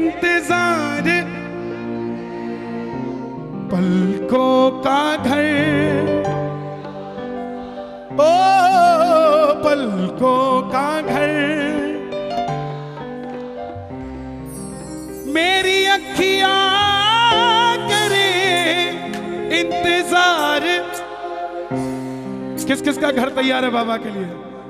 इंतजार, पलकों का घर, ओ पलकों का घर, मेरी अखियां करे इंतजार। किस किस का घर तैयार है बाबा के लिए?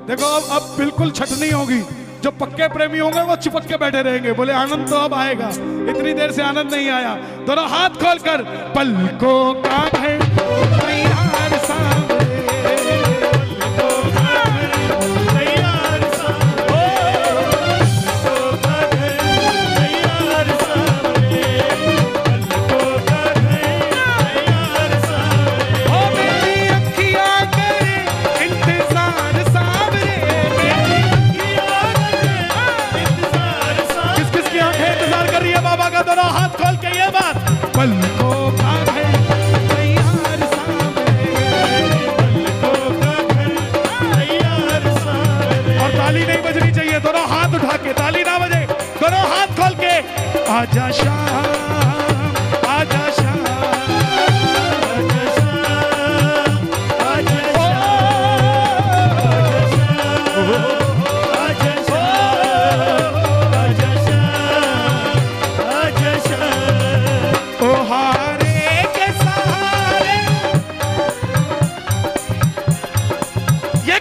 देखो अब बिल्कुल छट नहीं होगी। जो पक्के प्रेमी होंगे वो चिपक के बैठे रहेंगे, बोले आनंद तो अब आएगा, इतनी देर से आनंद नहीं आया। दोनों हाथ खोलकर पलकों का घर तैयार सामने, पलकों का घर तैयार सामने, पलकों का घर तैयार सामने, पलकों का घर तैयार सामने। ओ मेरी अखियां करे इंतजार सामने, बाबा का दोनों हाथ खोल के ये बात, पलकों का घर तैयार सामने, पलकों का घर तैयार सामने। और ताली नहीं बजनी चाहिए, दोनों हाथ उठा के, ताली ना बजे, दोनों हाथ खोल के। आजा शाम, आजा शाम, आजा शाम, आजा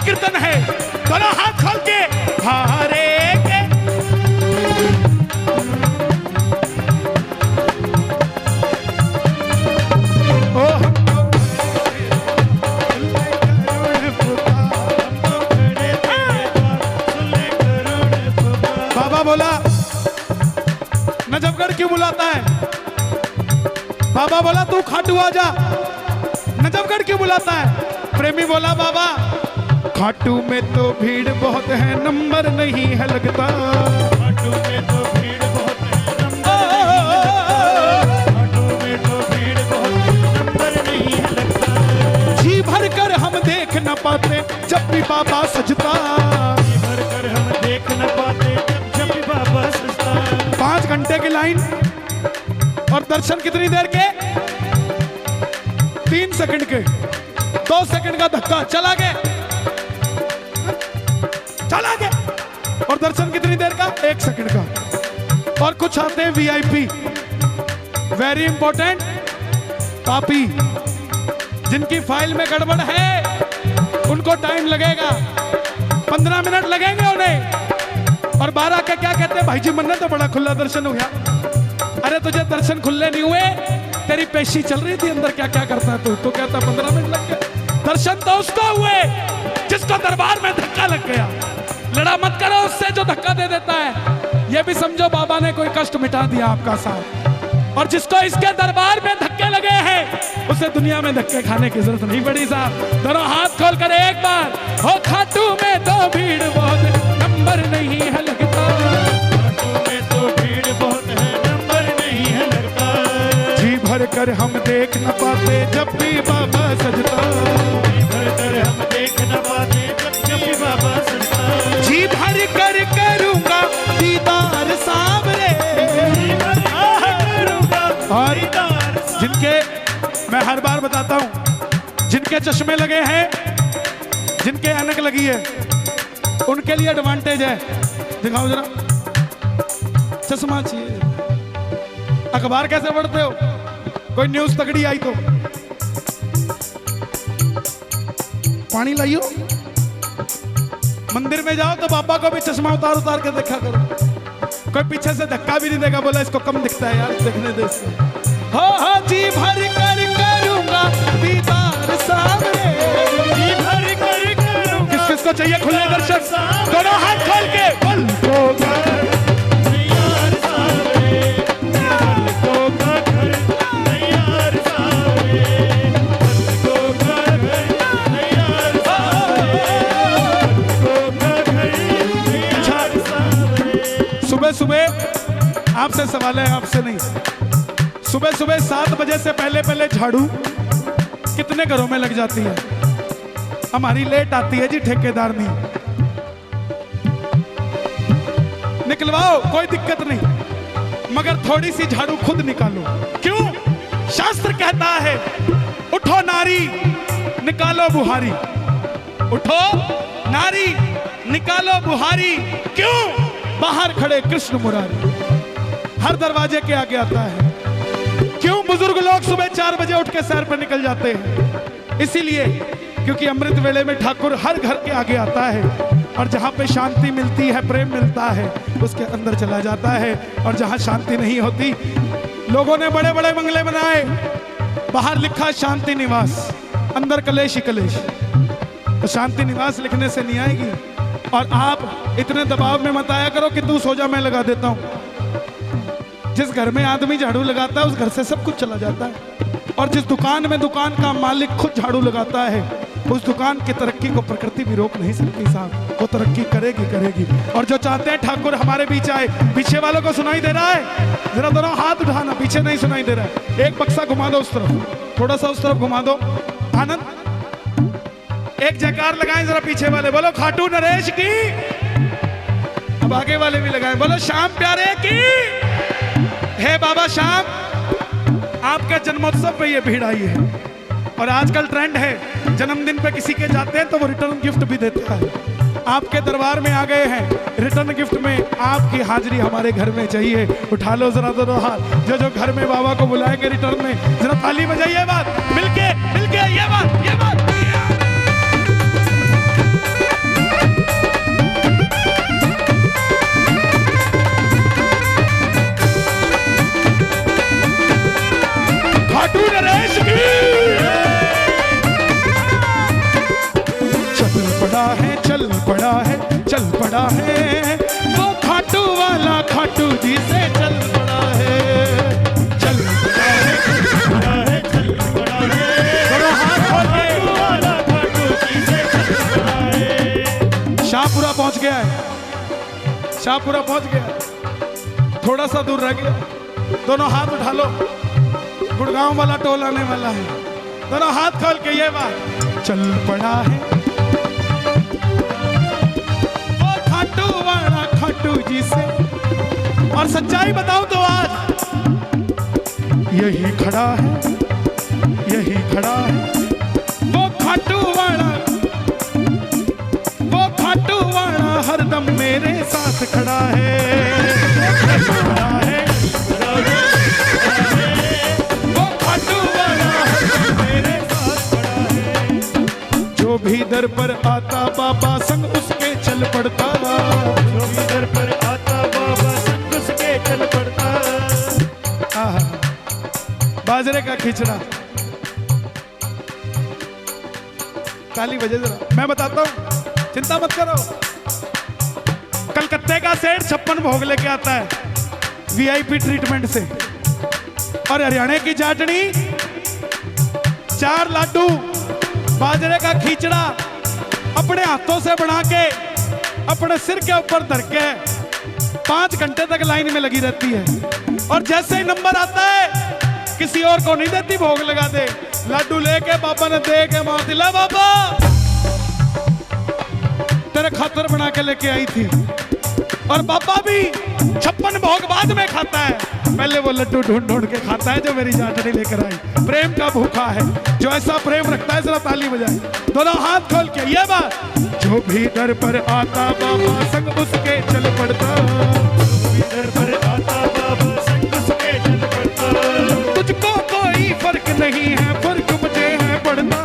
कीर्तन है। दोनों हाथ खोल के हारे के, बाबा बोला नजफगढ़ क्यों बुलाता है? बाबा बोला तू खाटू आजा। नजफगढ़ क्यों बुलाता है? प्रेमी बोला बाबा खाटू में तो भीड़ बहुत है, नंबर नहीं है लगता। खाटू में तो भीड़ बहुत है, खाटू में तो भीड़ बहुत है, नंबर नहीं है लगता। जी भर कर हम देख न पाते जब भी बाबा सजता, जी भर कर हम देख न पाते जब भी बाबा सजता। 5 घंटे की लाइन और दर्शन कितनी देर के? 3 सेकंड के। 2 सेकंड का धक्का, चला गया, चला गया। और दर्शन कितनी देर का? 1 सेकंड का। और कुछ आते हैं वीआईपी, वेरी इंपॉर्टेंट पापी, जिनकी फाइल में गड़बड़ है, उनको टाइम लगेगा, 15 मिनट लगेंगे उन्हें। और 12 के क्या कहते हैं? भाई जी मन्नत तो बड़ा खुला दर्शन हो गया। अरे तुझे दर्शन खुले नहीं हुए, तेरी पेशी चल रही थी अंदर, क्या क्या करता है तू? तो कहता 15 मिनट लग गए। दर्शन तो उसको हुए जिसको दरबार में धक्का लग गया। लड़ा मत करो उससे जो धक्का दे देता है। ये भी समझो बाबा ने कोई कष्ट मिटा दिया आपका साथ। और जिसको इसके दरबार में धक्के लगे हैं, उसे दुनिया में धक्के खाने की जरूरत नहीं पड़ी साहब। दोनों हाथ खोल कर एक बार, हो खाटू में तो भीड़ बहुत, नंबर नहीं है लगता। खाटू में तो भीड़ बहुत है, नंबर नहीं है लगता। जी भर कर हम देख न पाते जब भी बाबा सजता, जी भर कर हम देख न पाते जब भी बाबा सजता। जी भर कर करूंगा दीदार सामने, और जिनके, मैं हर बार बताता हूं, जिनके चश्मे लगे हैं, जिनके ऐनक लगी है, उनके लिए एडवांटेज है। दिखाओ जरा, चश्मा चाहिए। अखबार कैसे पढ़ते हो? कोई न्यूज तगड़ी आई तो पानी लाइयो। मंदिर में जाओ तो बाबा को भी चश्मा उतार उतार के देखा करो। कोई पीछे से धक्का भी नहीं देगा, बोला इसको कम दिखता है यार, देखने दे इसको। हो जी भर कर करूंगा दीदार सामने, जी भर कर करूंगा। किस किस को चाहिए खुले दर्शन? दोनों हाथ खोल के, पलकों का घर तैयार सामने, पलकों का घर तैयार सामने, पलकों का घर तैयार सामने। सुबह सुबह आपसे सवाल है, आपसे नहीं। सुबह सुबह 7 बजे से पहले पहले झाड़ू कितने घरों में लग जाती है? हमारी लेट आती है जी, ठेकेदार नहीं। निकलवाओ, कोई दिक्कत नहीं। मगर थोड़ी सी झाड़ू खुद निकालो। क्यों? शास्त्र कहता है उठो नारी निकालो बुहारी, उठो नारी निकालो बुहारी। क्यों? बाहर खड़े कृष्ण मुरारी हर दरवाजे के आगे आता है। क्यों बुजुर्ग लोग सुबह 4 बजे उठ के सैर पर निकल जाते हैं? इसीलिए क्योंकि अमृत वेले में ठाकुर हर घर के आगे आता है और जहां पे शांति मिलती है, प्रेम मिलता है, उसके अंदर चला जाता है। और जहां शांति नहीं होती, लोगों ने बड़े बड़े बंगले बनाए, बाहर लिखा शांति निवास, अंदर कलेश ही कलेश। तो शांति निवास लिखने से नहीं आएगी। और आप इतने दबाव में मत आया करो कि तू सो जा मैं लगा देता हूं। जिस घर में आदमी झाड़ू लगाता है उस घर से सब कुछ चला जाता है। और जिस दुकान में दुकान का मालिक खुद झाड़ू लगाता है, उस दुकान की तरक्की को प्रकृति भी रोक नहीं सकती साहब। वो तरक्की करेगी करेगी। और जो चाहते हैं ठाकुर हमारे बीच आए, पीछे वालों को सुनाई दे रहा है? जरा दोनों हाथ उठाना, पीछे नहीं सुनाई दे रहा है। एक बक्सा घुमा दो उस तरफ, थोड़ा सा उस तरफ घुमा दो। आनंद एक जयकार लगाएं जरा पीछे वाले, बोलो खाटू नरेश की। अब आगे वाले भी लगाएं, बोलो श्याम प्यारे की। हे बाबा श्याम, आपके जन्मोत्सव पे ये भीड़ आई है। और आजकल ट्रेंड है, जन्मदिन पे किसी के जाते हैं तो वो रिटर्न गिफ्ट भी देता है। आपके दरबार में आ गए हैं, रिटर्न गिफ्ट में आपकी हाजिरी हमारे घर में चाहिए। उठा लो जरा दोनों हाथ, जो जो घर में बाबा को बुलाएंगे रिटर्न में, जरा ताली बजाइए। बात मिलके ये बात खाटू नरेश की। चल पड़ा है वो खाटू वाला, खाटू जी से चल पड़ा है। चल पड़ा है खाटू वाला, खाटू जी से चल पड़ा है। शाहपुरा पहुंच गया है, शाहपुरा पहुंच गया, थोड़ा सा दूर रह गया। दोनों हाथ उठा लो, गुड़गांव वाला टोल आने वाला है। दोनों हाथ खोल के ये बात, चल पड़ा है वो खाटू वाला, खाटू जी से। और सच्चाई बताऊं तो आज यही खड़ा है, यही खड़ा है वो खाटू वाला, वो खाटू वाला हरदम मेरे साथ खड़ा है। खड़ा है जो भी दर पर आता बाबा संग उसके चल पड़ता, जो भी दर पर आता बाबा संग उसके चल पड़ता। बाजरे का खिचड़ा, ताली बजे जरा, मैं बताता हूं, चिंता मत करो। कलकत्ते का सेठ 56 भोग लेके आता है वीआईपी ट्रीटमेंट से। और हरियाणा की चाटनी, 4 लाडू, बाजरे का खींचड़ा अपने हाथों से बना के अपने सिर के ऊपर धर के 5 घंटे तक लाइन में लगी रहती है। और जैसे ही नंबर आता है, किसी और को नहीं देती, भोग लगा दे। लाडू लेके बाबा ने दे के मार दिला, बाबा तेरे खातर बना के लेके आई थी। और बाबा भी 56 भोग बाद में खाता है, पहले वो लड्डू ढूंढ ढूंढ के खाता है जो मेरी चाटनी लेकर आई। प्रेम का भूखा है, जो ऐसा प्रेम रखता है, जरा ताली बजाए दोनों हाथ खोल के ये बात। जो भी दर पर आता बाबा संग उसके चल पड़ता, जो भी दर पर आता बाबा संग उसके चल पड़ता। तुझको कोई फर्क नहीं है, फर्क मुझे है पड़ता।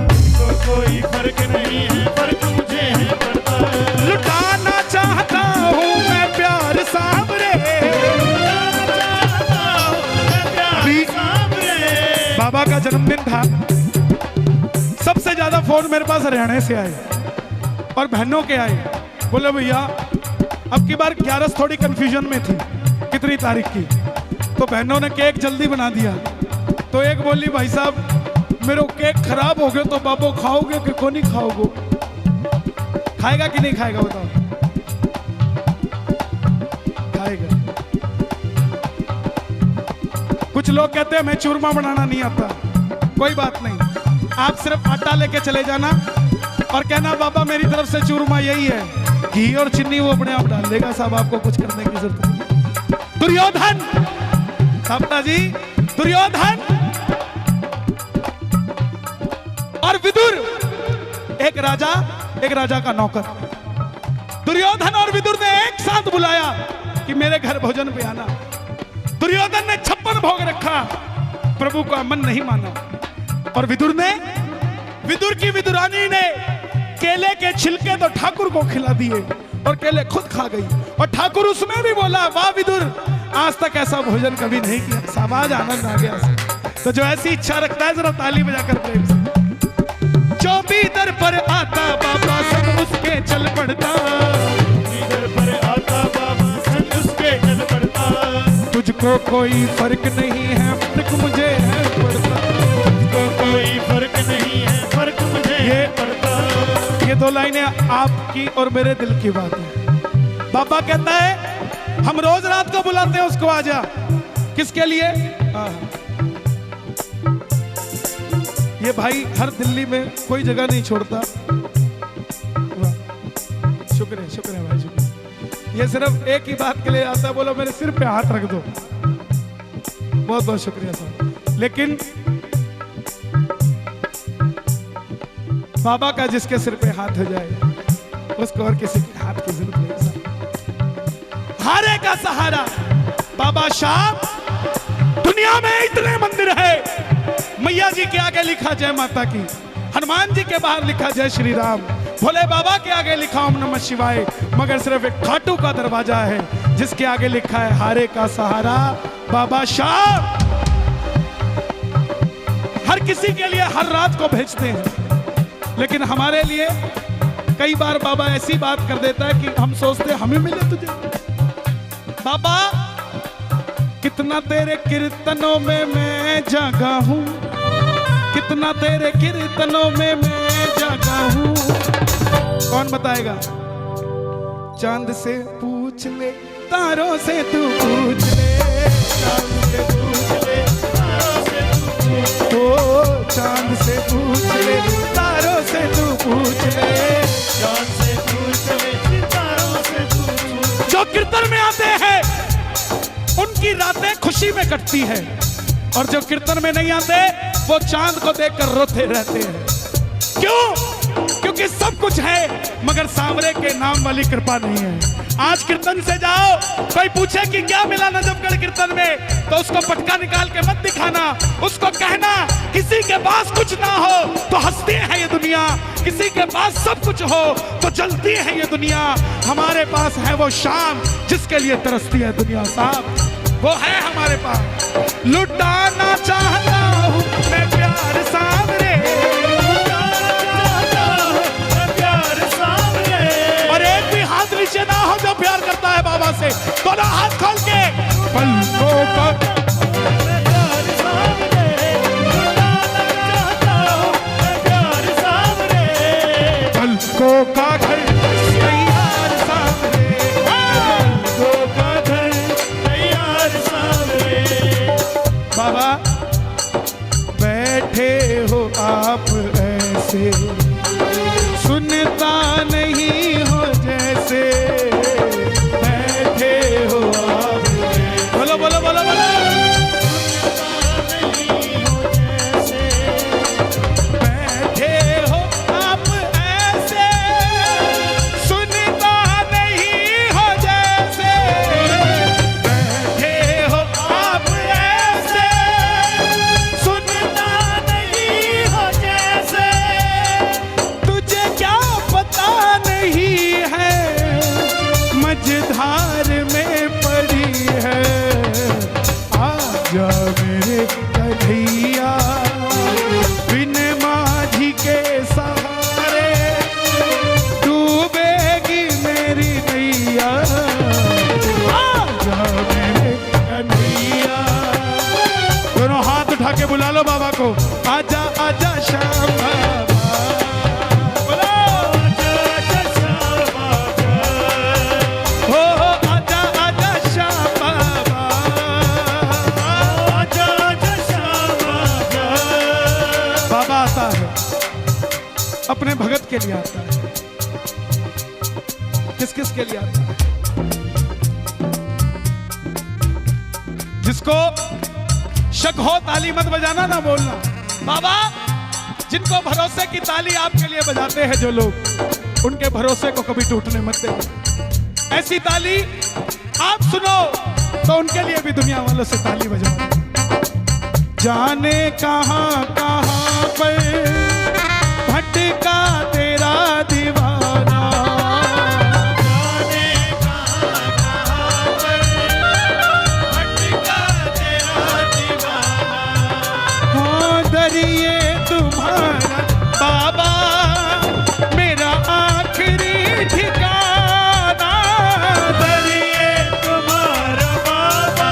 तुझको कोई फर्क नहीं है, फर्क मुझे है पड़ता। लुटाना चाहता हूँ मैं प्यार सामरे, बाबा का जन्मदिन था, सबसे ज्यादा फोन मेरे पास हरियाणा से आए और बहनों के आए। बोले भैया अब की बार 11 थोड़ी कंफ्यूजन में थी कितनी तारीख की, तो बहनों ने केक जल्दी बना दिया। तो एक बोली भाई साहब मेरे केक खराब हो गए तो बाबू खाओगे कि को नहीं खाओगे? खाएगा कि नहीं खाएगा बताओ? खाएगा। कुछ लोग कहते हैं मैं चूरमा बनाना नहीं आता, कोई बात नहीं, आप सिर्फ आटा लेके चले जाना और कहना बाबा मेरी तरफ से चूरमा यही है, घी और चीनी वो अपने आप डाल देगा साहब, आपको कुछ करने की जरूरत नहीं। दुर्योधन, सपना जी, दुर्योधन और विदुर, एक राजा का नौकर। दुर्योधन और विदुर ने एक साथ बुलाया कि मेरे घर भोजन पे आना। दुर्योधन ने 56 भोग रखा, प्रभु का मन नहीं माना। और विदुर की विदुरानी ने केले के छिलके तो ठाकुर को खिला दिए और केले खुद खा गई। और ठाकुर उसमें भी बोला, वाह विदुर, आज तक ऐसा भोजन कभी नहीं किया। साबाज, आनंद आ गया। तो जो ऐसी इच्छा रखता है जरा ताली बजाकर प्रेम से। जो भी दर पर आता बाबा सब उसके चल पड़ता, दर पर आता बाबा सब उसके चल पड़ता। तुझको कोई फर्क नहीं है, फर्क मुझे है पड़ता। तुझको कोई फर्क नहीं है, फर्क मुझे है पड़ता। ये 2 लाइनें आपकी और मेरे दिल की बात है। बाबा कहता है हम रोज रात को बुलाते हैं उसको, आजा। किसके लिए? ये भाई हर दिल्ली में कोई जगह नहीं छोड़ता। शुक्र है भाई, शुक्र। ये सिर्फ एक ही बात के लिए आता है, बोलो मेरे सिर पे हाथ रख दो। बहुत बहुत शुक्रिया साहब। लेकिन बाबा का जिसके सिर पे हाथ हो जाए उसको और किसी के हाथ की जरूरत नहीं साहब। हारे का सहारा बाबा शाह। दुनिया में इतने मंदिर है, मैया जी के आगे लिखा जय माता की, हनुमान जी के बाहर लिखा जय श्री राम, भोले बाबा के आगे लिखा ओम नमः शिवाय, मगर सिर्फ एक खाटू का दरवाजा है जिसके आगे लिखा है हारे का सहारा बाबा शाह। हर किसी के लिए हर रात को भेजते हैं, लेकिन हमारे लिए कई बार बाबा ऐसी बात कर देता है कि हम सोचते हैं हमें मिले तुझे। बाबा कितना तेरे कीर्तनों में मैं जागा हूं, कितना तेरे कीर्तनों में मैं जागा हूं। कौन बताएगा? चांद से पूछ ले, तारों से तू पूछ ले, चांद से पूछ ले, तारों से तू पूछ ले। ओ चांद से पूछ ले, तारों से तू पूछ ले, चांद से पूछ ले, तारों से तू पूछ ले। जो कीर्तन में आते हैं उनकी रातें खुशी में कटती है, और जो कीर्तन में नहीं आते वो चांद को देखकर रोते रहते हैं। क्यों? क्योंकि सब कुछ है मगर सांवरे के नाम वाली कृपा नहीं है। आज कीर्तन से जाओ, कोई पूछे कि क्या मिला नजफगढ़ कीर्तन में, तो उसको पटका निकाल के मत दिखाना, उसको कहना किसी के पास कुछ ना हो तो हंसती है ये दुनिया, किसी के पास सब कुछ हो तो जलती है ये दुनिया। हमारे पास है वो शाम जिसके लिए तरसती है दुनिया साहब, वो है हमारे पास। लुटाना चाहता हूँ मैं प्यार सांवरे, और एक भी हाथ नीचे ना हो जो प्यार करता है बाबा से, दोनों हाथ खोल के पलकों का प्यार सांवरे, चाहता हूँ मैं प्यार सांवरे, पलकों का घर तैयार सांवरे, पलकों का घर तैयार सांवरे। बाबा बैठे हो आप ऐसे, सुनता नहीं हो जैसे, बैठे हो आप, बोलो बोलो बोलो बोलो, नहीं हो जैसे, बैठे हो आप ऐसे, सुनता नहीं हो जैसे, बैठे हो आप ऐसे, सुनता नहीं हो जैसे। तुझे क्या पता नहीं है मझधार में पड़ी है, आजा मेरे कन्हैया, बिन माझी के सहारे डूबेगी मेरी नैया, आजा मेरे कन्हैया। दोनों हाथ उठा के बुला लो बाबा को, आजा आजा श्याम बाबा, बोलो आजा श्याम बाबा, हो आजा आजा श्याम बाबा, आजा श्याम बाबा। बाबा आता है अपने भगत के लिए आता है। किस किस के लिए आता है? जिसको शक हो ताली मत बजाना ना बोलना। बाबा जिनको भरोसे की ताली आपके लिए बजाते हैं जो लोग, उनके भरोसे को कभी टूटने मत दे। ऐसी ताली आप सुनो तो उनके लिए भी दुनिया वालों से ताली बजाओ। जाने कहां कहां पर भटका तेरा दीवाना, जाने कहां कहां पर भटका तेरा दीवाना। हाँ दरिए तुम्हारा बाबा मेरा आखिरी ठिकाना, दरिए तुम्हारा बाबा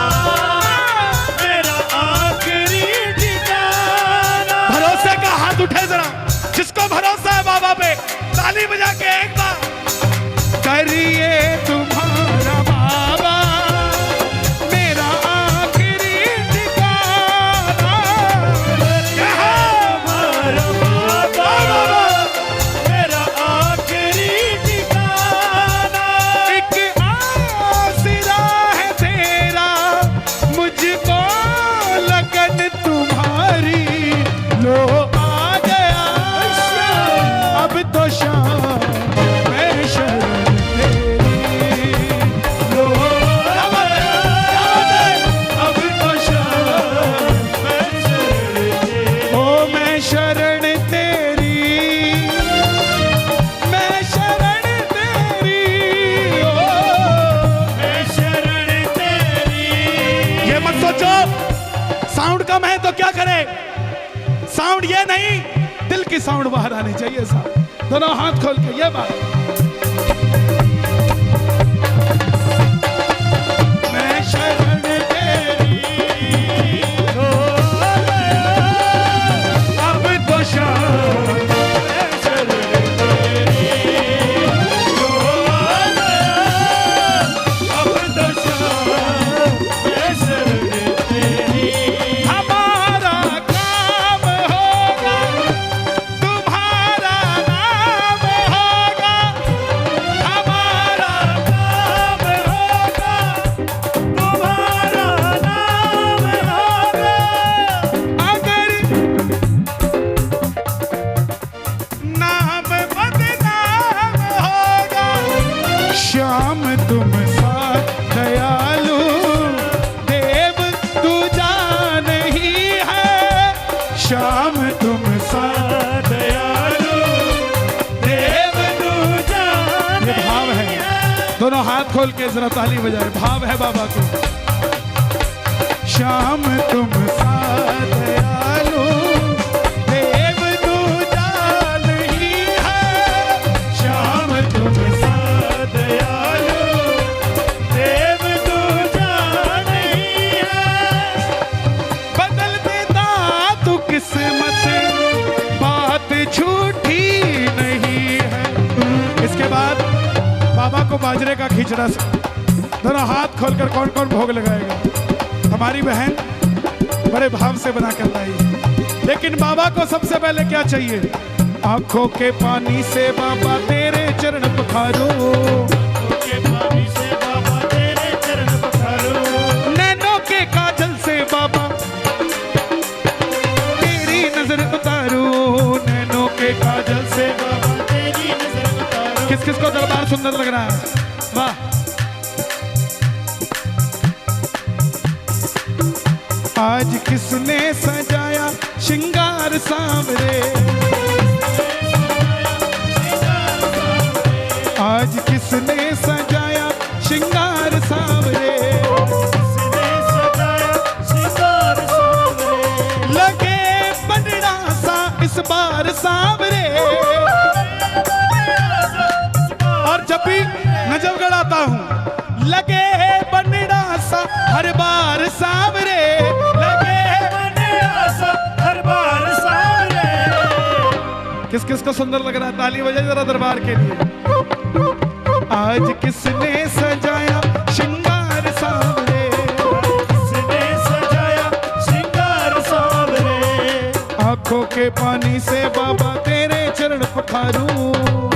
मेरा आखिरी ठिकाना। भरोसे का हाथ उठे जरा, जिसको भरोसा है बाबा पे, ताली बजा के एक बार। करिए तुम्हारा बाबा मेरा आखिरी ठिकाना, तुम्हारा बाबा मेरा आखिरी ठिकाना। एक आसरा है तेरा मुझको लगन तुम्हारी, लो आ गया अब तो शाम मैं शरण तेरी, लो क्या बात है, अब तो शाम मैं शरण ओ मैं शरण तेरी, मैं शरण तेरी, ओ मैं शरण तेरी। ये मत सोचो साउंड कम है तो क्या करे, साउंड ये नहीं, दिल की साउंड बाहर आनी चाहिए साहब। दोनों हाथ खोल के ये बात, मैं शरण तेरी, अब तो शाम मैं शरण तेरी। अब तो शाम मैं शरण तेरी। हमारा काम होगा तुम्हारा नाम होगा, हमारा नाम होगा तुम्हारा नाम होगा। अगर नाम बदनाम होगा, श्याम तुम साथ दयालु देव दूजा नहीं है, श्याम तुम साथ दयालु देव दूजा ये भाव है। दोनों हाथ खोल के जरा ताली बजाए, भाव है बाबा को। श्याम तुम साथ दयालु देव दूजा नहीं है, श्याम तुम साथ दयालु देव दूजा नहीं है। बदल देता तू किस्मत, बात झूठी नहीं है। इसके बाद बाबा को बाजरे का खिचड़ा से दोनों हाथ खोलकर कौन कौन भोग लगाएगा। हमारी बहन बड़े भाव से बना कर लाई, लेकिन बाबा को सबसे पहले क्या चाहिए, आंखों के पानी से बाबा तेरे चरण पखारो, के पानी से बाबा तेरे चरण पखारो। नैनों के काजल से बाबा तेरी नजर उतारो, नैनों के काजल से बाबा तेरी नजर उतारो। किस किस को दरबार सुंदर लग रहा है, वाह। आज किसने सजाया श्रृंगार सांवरे, आज किसने सजाया श्रृंगार सांवरे, किसने सजाया श्रृंगार सांवरे। लगे बनड़ा सा इस बार सांवरे। और जब भी नजफगढ़ आता हूँ, लगे बनड़ा सा हर बार सांवरे, लगे बनड़ा सा हर बार सांवरे। किस किस को सुंदर लग रहा है, ताली बजाइए जरा दरबार के लिए। आज किसने सजाया श्रृंगार सांवरे, किसने सजाया श्रृंगार सांवरे। आंखों के पानी से बाबा तेरे चरण पखारूं,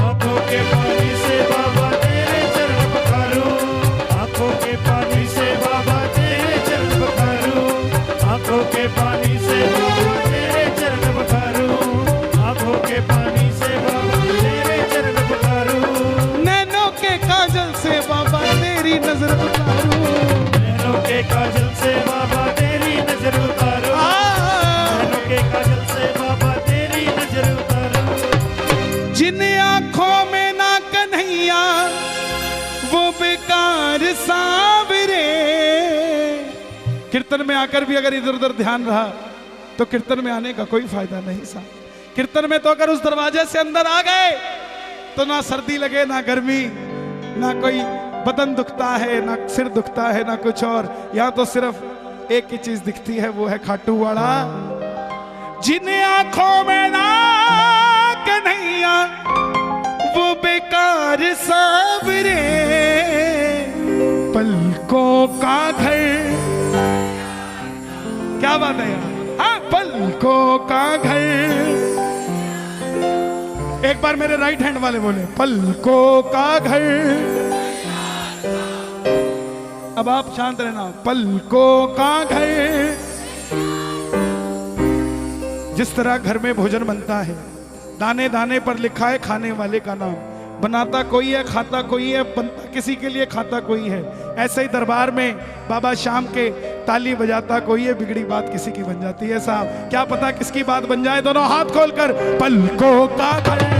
आंखों के पानी से बाबा तेरे चरण पखारूं। आंखों के पानी से बाबा तेरे चरण पखारूं। जिन आंखों में ना कन्हैया वो बेकार सांवरे। कीर्तन में आकर भी अगर इधर उधर ध्यान रहा तो कीर्तन में आने का कोई फायदा नहीं सा। कीर्तन में तो अगर उस दरवाजे से अंदर आ गए तो ना सर्दी लगे ना गर्मी, ना कोई बदन दुखता है, ना सिर दुखता है, ना कुछ और। यहां तो सिर्फ एक ही चीज दिखती है, वो है खाटू वाला। जिन आंखों में ना कन्हैया वो बेकार सांवरे, पलकों का घर। क्या बात है यार, हाँ, पलकों का घर। एक बार मेरे राइट हैंड वाले बोले पलकों का घर। अब आप शांत रहना। पलकों का घर। जिस तरह घर में भोजन बनता है, दाने दाने पर लिखा है खाने वाले का नाम। बनाता कोई है, खाता कोई है, बनता किसी के लिए, खाता कोई है। ऐसे ही दरबार में बाबा शाम के ताली बजाता कोई है, बिगड़ी बात किसी की बन जाती है। साहब क्या पता किसकी बात बन जाए। दोनों हाथ खोलकर पलकों का घर।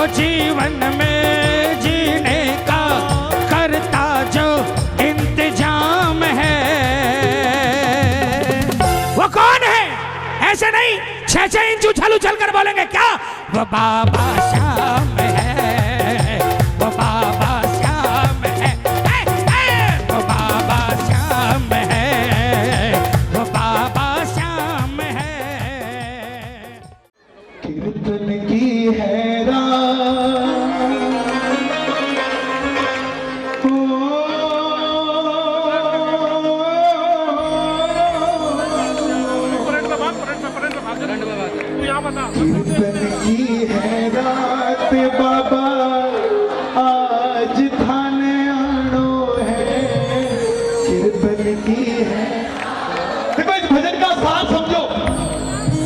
वो जीवन में जीने का करता जो इंतजाम है। वो कौन है? ऐसे नहीं 6-6 इंच उछल उछल कर बोलेंगे क्या? वो बाबा श्याम है, वो बाबा श्याम है, वो बाबा श्याम है, वो बाबा श्याम है। कीर्तन की है रात, कीर्तन की है रात बाबा आज थाने आनो है। कीर्तन की है, देखो इस भजन का सार समझो।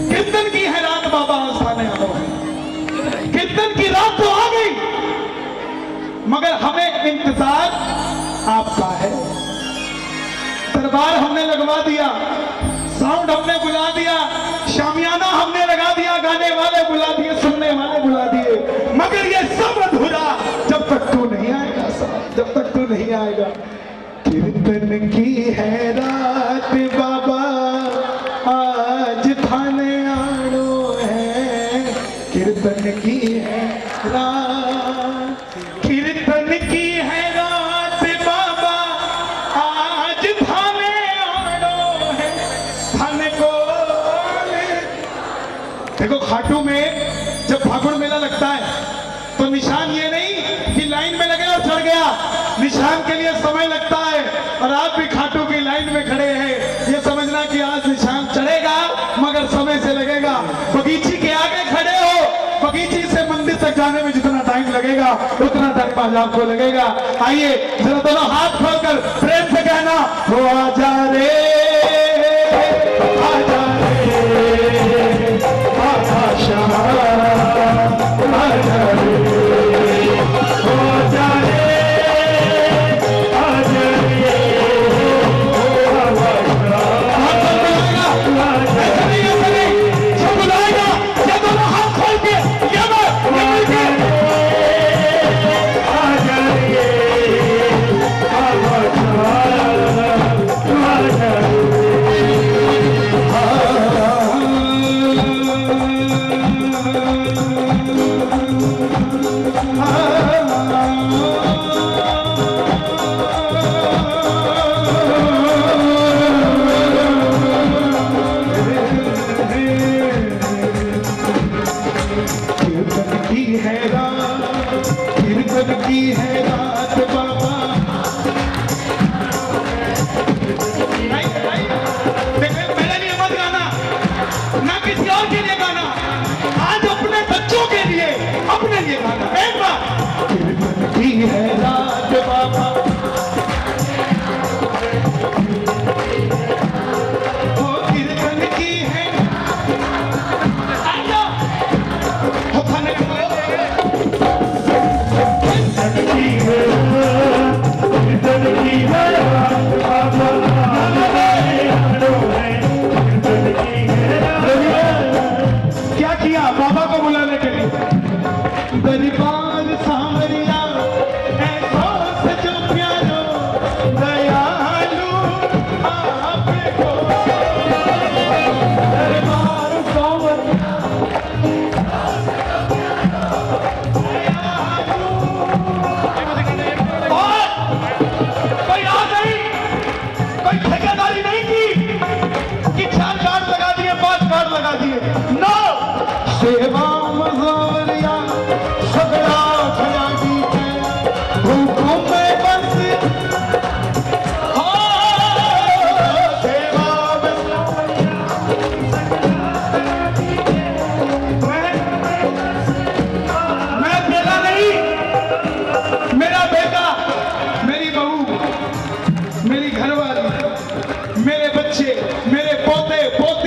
कीर्तन की है रात बाबा आज थाने आनो है। कीर्तन की रात तो आ गई, मगर हमें इंतजार आपका है। दरबार हमने लगवा दिया, साउंड हमने बुला दिया, शामियाना हमने लगा दिया, गाने वाले बुला दिए, सुनने वाले बुला दिए, मगर ये सब अधूरा जब तक तू नहीं आएगा साहब, जब तक तू नहीं आएगा। कीर्तन की है रात बाबा आज थाने आनो है। कीर्तन की है रात, कीर्तन की है रात बाबा आज थाने आनो है। थाने को देखो, खाटू में जब फागुन मेला लगता है तो निशान ये नहीं कि लाइन में लगे और चढ़ गया, निशान के लिए समय लगता है। और आप भी खाटू की लाइन में खड़े हैं, ये समझना कि आज निशान चढ़ेगा मगर समय से लगेगा। बगीची के आगे खड़े हो, बगीची से मंदिर तक जाने में जितना टाइम लगेगा उतना टाइम आज आपको लगेगा। आइए जरा दोनों हाथ खोलकर प्रेम से कहना, वो आजा रे आजा है